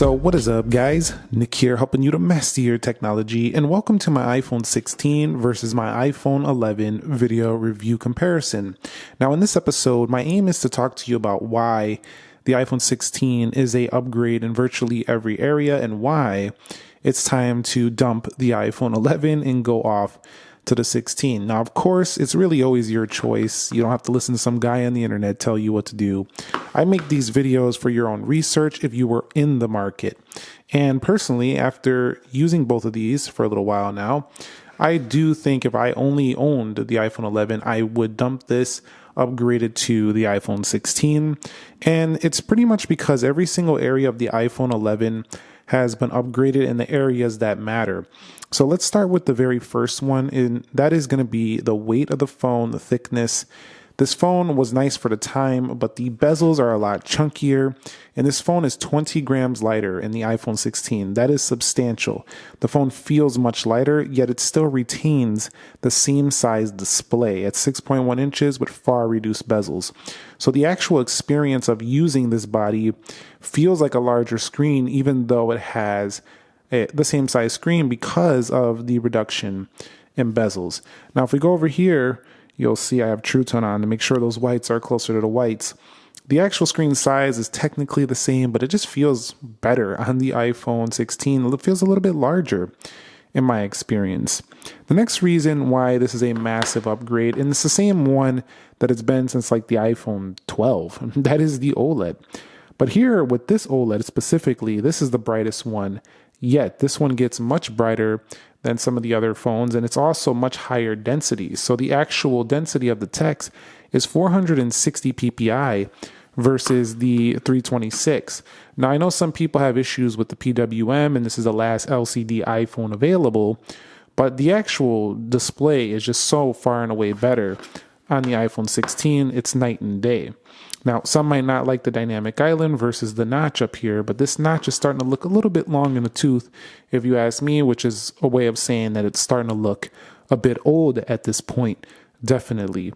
So what is up, guys? Nick here, helping you to master your technology, and welcome to my iPhone 16 versus my iPhone 11 video review comparison. Now in this episode, my aim is to talk to you about why the iPhone 16 is a upgrade in virtually every area and why it's time to dump the iPhone 11 and go off to the 16. Now, of course, it's really always your choice. You don't have to listen to some guy on the internet tell you what to do. I make these videos for your own research if you were in the market. And personally, after using both of these for a little while now, I do think if I only owned the iPhone 11, I would dump this, upgrade it to the iPhone 16. And it's pretty much because every single area of the iPhone 11 has been upgraded in the areas that matter. So let's start with the very first one, and that is going to be the weight of the phone, the thickness. This phone was nice for the time, but the bezels are a lot chunkier, and this phone is 20 grams lighter in the iPhone 16. That is substantial. The phone feels much lighter, yet it still retains the same size display at 6.1 inches with far reduced bezels. So the actual experience of using this body feels like a larger screen, even though it has the same size screen because of the reduction in bezels. Now, if we go over here, you'll see I have True Tone on to make sure those whites are closer to the whites. The actual screen size is technically the same, but it just feels better on the iPhone 16. It feels a little bit larger in my experience. The next reason why this is a massive upgrade, and it's the same one that it's been since like the iPhone 12, that is the OLED. But here with this OLED specifically, this is the brightest one yet. This one gets much brighter than some of the other phones, and it's also much higher density. So the actual density of the text is 460 ppi versus the 326. Now, I know some people have issues with the PWM, and this is the last LCD iPhone available, but the actual display is just so far and away better on the iPhone 16. It's night and day. Now, some might not like the dynamic island versus the notch up here, but this notch is starting to look a little bit long in the tooth, if you ask me, which is a way of saying that it's starting to look a bit old at this point, definitely.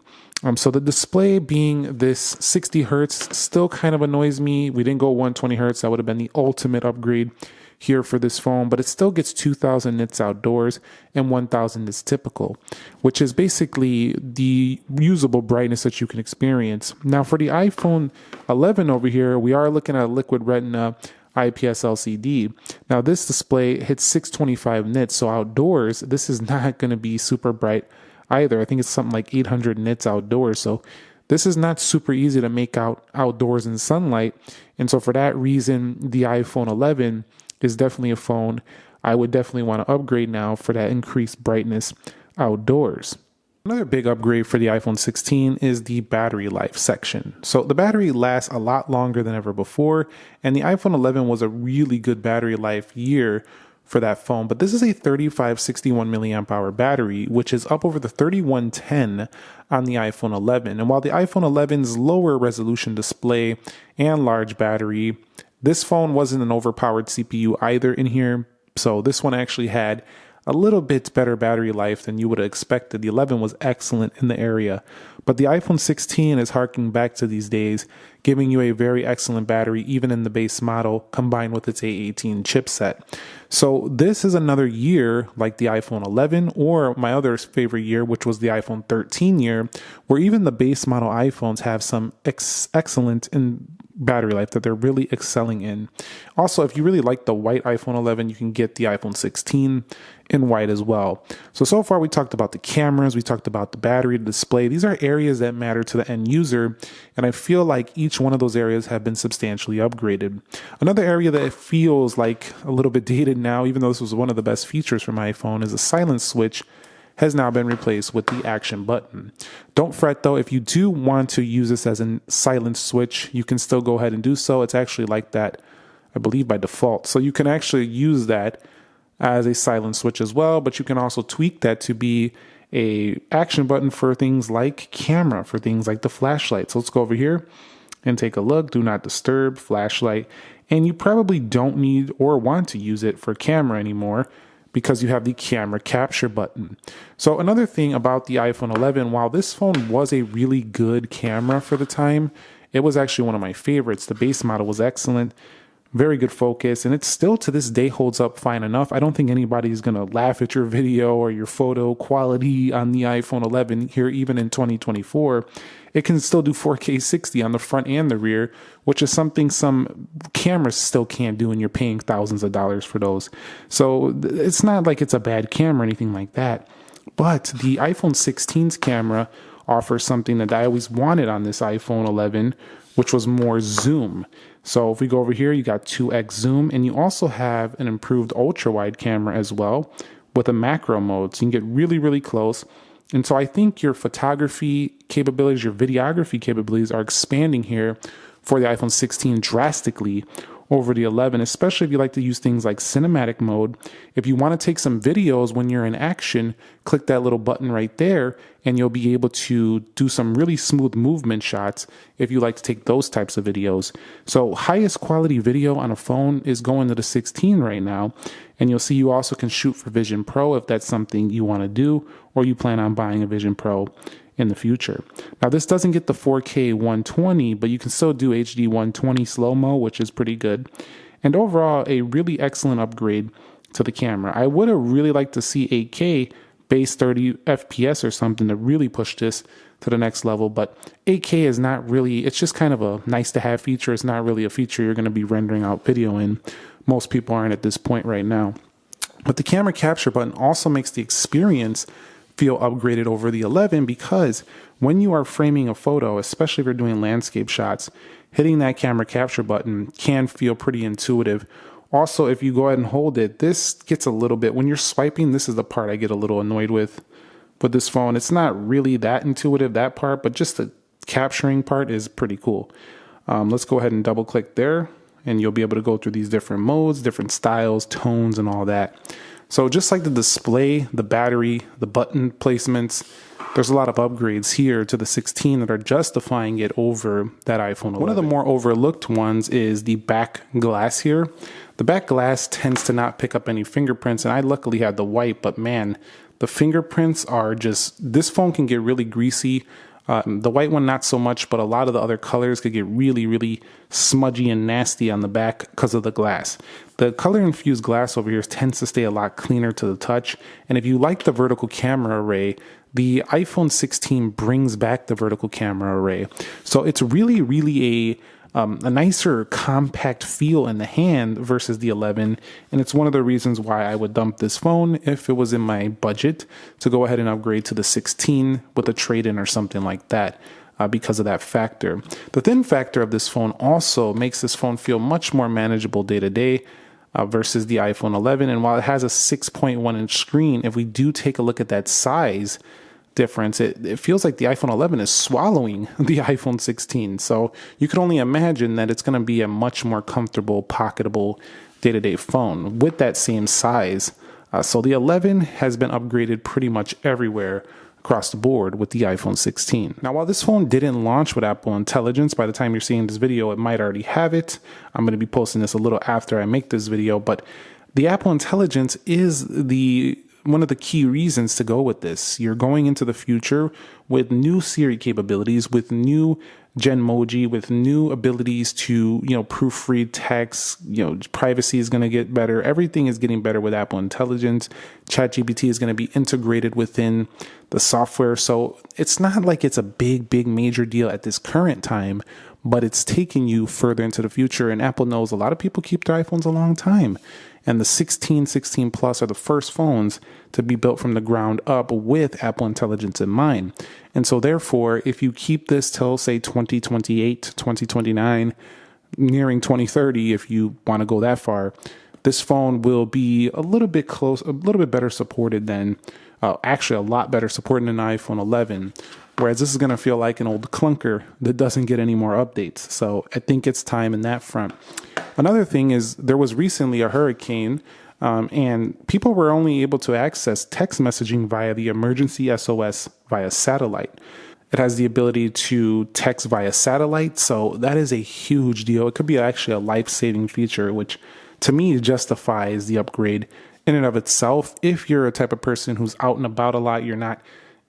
So the display being this 60 hertz still kind of annoys me. We didn't go 120 hertz. That would have been the ultimate upgrade here for this phone, but it still gets 2000 nits outdoors and 1000 is typical, which is basically the usable brightness that you can experience. Now for the iPhone 11 over here, we are looking at liquid retina IPS LCD. Now this display hits 625 nits, so outdoors, this is not going to be super bright either. I think it's something like 800 nits outdoors, so this is not super easy to make out outdoors in sunlight. And so for that reason, the iPhone 11 is definitely a phone I would definitely want to upgrade now for that increased brightness outdoors. Another big upgrade for the iPhone 16 is the battery life section. So the battery lasts a lot longer than ever before, and the iPhone 11 was a really good battery life year for that phone, but this is a 3561 milliamp hour battery, which is up over the 3110 on the iPhone 11. And while the iPhone 11's lower resolution display and large battery, this phone wasn't an overpowered CPU either in here, so this one actually had a little bit better battery life than you would have expected. The 11 was excellent in the area, but the iPhone 16 is harking back to these days, giving you a very excellent battery even in the base model combined with its A18 chipset. So this is another year like the iPhone 11 or my other favorite year, which was the iPhone 13 year, where even the base model iPhones have some excellent in battery life that they're really excelling in. Also, if you really like the white iPhone 11, you can get the iPhone 16 in white as well. So far we talked about the cameras, we talked about the battery, the display. These are areas that matter to the end user, and I feel like each one of those areas have been substantially upgraded. Another area that feels like a little bit dated now, even though this was one of the best features from my iPhone, is a silent switch has now been replaced with the action button. Don't fret though, if you do want to use this as a silent switch, you can still go ahead and do so. It's actually like that, I believe, by default. So you can actually use that as a silent switch as well, but you can also tweak that to be a action button for things like camera, for things like the flashlight. So let's go over here and take a look. Do not disturb, flashlight. And you probably don't need or want to use it for camera anymore, because you have the camera capture button. So another thing about the iPhone 11, while this phone was a really good camera for the time, it was actually one of my favorites. The base model was excellent, very good focus, and it still to this day holds up fine enough. I don't think anybody's going to laugh at your video or your photo quality on the iPhone 11 here, even in 2024. It can still do 4K 60 on the front and the rear, which is something some cameras still can't do, and you're paying thousands of dollars for those. So it's not like it's a bad camera or anything like that. But the iPhone 16's camera offers something that I always wanted on this iPhone 11, which was more zoom. So if we go over here, you got 2x zoom, and you also have an improved ultra wide camera as well with a macro mode. So you can get really, really close. And so I think your photography capabilities, your videography capabilities are expanding here for the iPhone 16 drastically over the 11, especially if you like to use things like cinematic mode. If you want to take some videos when you're in action, click that little button right there, and you'll be able to do some really smooth movement shots if you like to take those types of videos. So highest quality video on a phone is going to the 16 right now. And you'll see you also can shoot for Vision Pro if that's something you want to do, or you plan on buying a Vision Pro in the future. Now, this doesn't get the 4K 120, but you can still do HD 120 slow-mo, which is pretty good. And overall, a really excellent upgrade to the camera. I would have really liked to see 8K base 30 FPS or something to really push this to the next level, but 8K is not really, it's just kind of a nice to have feature. It's not really a feature you're going to be rendering out video in. Most people aren't at this point right now. But the camera capture button also makes the experience feel upgraded over the 11, because when you are framing a photo, especially if you're doing landscape shots, hitting that camera capture button can feel pretty intuitive. Also, if you go ahead and hold it, this gets a little bit, when you're swiping, this is the part I get a little annoyed with this phone. It's not really that intuitive, that part, but just the capturing part is pretty cool. Let's go ahead and double click there, and you'll be able to go through these different modes, different styles, tones, and all that. So just like the display, the battery, the button placements, there's a lot of upgrades here to the 16 that are justifying it over that iPhone 11. One of the more overlooked ones is the back glass here. The back glass tends to not pick up any fingerprints, and I luckily had the white, but man, the fingerprints are just, this phone can get really greasy. The white one, not so much, but a lot of the other colors could get really, really smudgy and nasty on the back because of the glass. The color infused glass over here tends to stay a lot cleaner to the touch. And if you like the vertical camera array, the iPhone 16 brings back the vertical camera array. So it's really, really a nicer compact feel in the hand versus the 11. And it's one of the reasons why I would dump this phone if it was in my budget to go ahead and upgrade to the 16 with a trade-in or something like that, because of that factor. The thin factor of this phone also makes this phone feel much more manageable day to day versus the iPhone 11. And while it has a 6.1 inch screen, if we do take a look at that size difference, it feels like the iPhone 11 is swallowing the iPhone 16. So you could only imagine that it's going to be a much more comfortable, pocketable day-to-day phone with that same size. So the 11 has been upgraded pretty much everywhere across the board with the iPhone 16. Now, while this phone didn't launch with Apple Intelligence, by the time you're seeing this video, it might already have it. I'm going to be posting this a little after I make this video, but the Apple Intelligence is one of the key reasons to go with this. You're going into the future with new Siri capabilities, with new Genmoji, with new abilities to, proofread text. Privacy is going to get better. Everything is getting better with Apple Intelligence. ChatGPT is going to be integrated within the software. So it's not like it's a big major deal at this current time, but it's taking you further into the future. And Apple knows a lot of people keep their iPhones a long time. And the 16 Plus are the first phones to be built from the ground up with Apple Intelligence in mind. And so therefore, if you keep this till, say, 2028, 2029, nearing 2030, if you want to go that far, this phone will be a little bit better supported than, actually a lot better supported than an iPhone 11. Whereas this is going to feel like an old clunker that doesn't get any more updates. So I think it's time in that front. Another thing is there was recently a hurricane, and people were only able to access text messaging via the emergency SOS via satellite. It has the ability to text via satellite, so that is a huge deal. It could be actually a life-saving feature, which to me justifies the upgrade in and of itself. If you're a type of person who's out and about a lot, you're not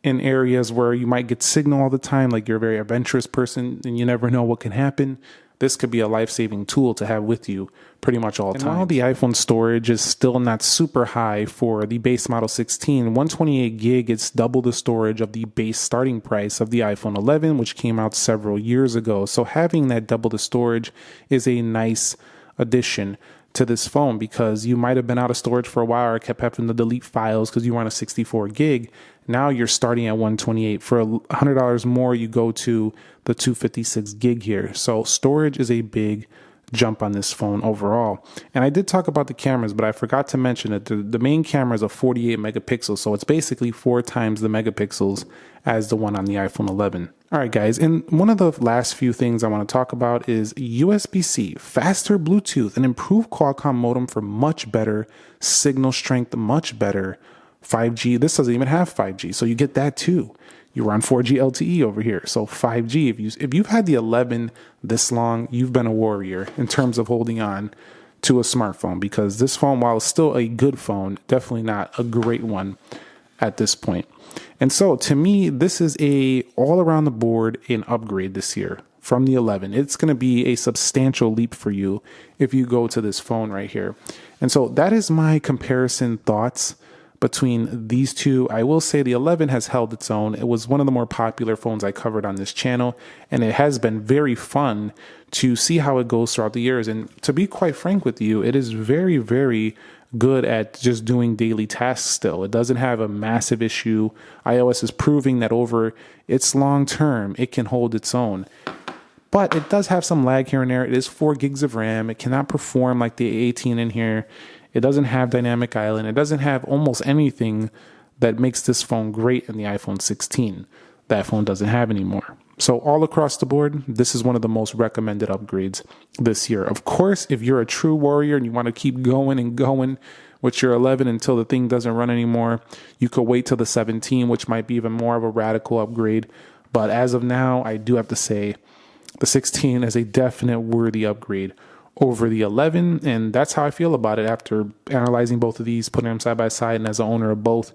in areas where you might get signal all the time, like you're a very adventurous person and you never know what can happen, this could be a life-saving tool to have with you pretty much all the time. While the iPhone storage is still not super high for the base model 16, 128 gig, it's double the storage of the base starting price of the iPhone 11, which came out several years ago. So having that double the storage is a nice addition to this phone, because you might have been out of storage for a while or kept having to delete files because you were on a 64 gig. Now you're starting at 128. For $100 more, you go to the 256 gig here. So storage is a big jump on this phone overall. And I did talk about the cameras, but I forgot to mention that the main camera is a 48 megapixels. So it's basically 4 times the megapixels as the one on the iPhone 11. All right, guys. And one of the last few things I want to talk about is USB-C, faster Bluetooth, an improved Qualcomm modem for much better signal strength, much better 5G. This doesn't even have 5G. So you get that too. You're on 4G LTE over here. So 5G, if you've had the 11 this long, you've been a warrior in terms of holding on to a smartphone, because this phone, while it's still a good phone, definitely not a great one at this point. And so to me, this is a all around the board an upgrade this year from the 11. It's going to be a substantial leap for you if you go to this phone right here. And so that is my comparison thoughts between these two. I will say the 11 has held its own. It was one of the more popular phones I covered on this channel, and it has been very fun to see how it goes throughout the years. And to be quite frank with you, it is very, very good at just doing daily tasks still. It doesn't have a massive issue. iOS is proving that over its long term, it can hold its own. But it does have some lag here and there. It is 4 gigs of RAM. It cannot perform like the 18 in here. It doesn't have dynamic island. It doesn't have almost anything that makes this phone great in the iPhone 16. That phone doesn't have anymore. So all across the board, this is one of the most recommended upgrades this year. Of course, if you're a true warrior and you want to keep going and going with your 11 until the thing doesn't run anymore, you could wait till the 17, which might be even more of a radical upgrade. But as of now, I do have to say the 16 is a definite worthy upgrade over the 11, and that's how I feel about it after analyzing both of these, putting them side by side, and as an owner of both.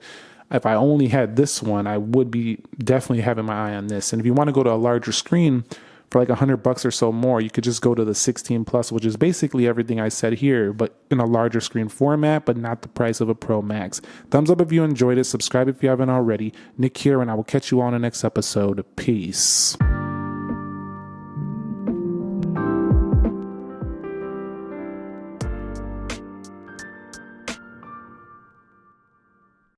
If I only had this one, I would be definitely having my eye on this. And if you want to go to a larger screen for like $100 or so more, you could just go to the 16 Plus, which is basically everything I said here, but in a larger screen format, but not the price of a Pro Max. Thumbs up if you enjoyed it. Subscribe if you haven't already. Nick here, and I will catch you on the next episode. Peace.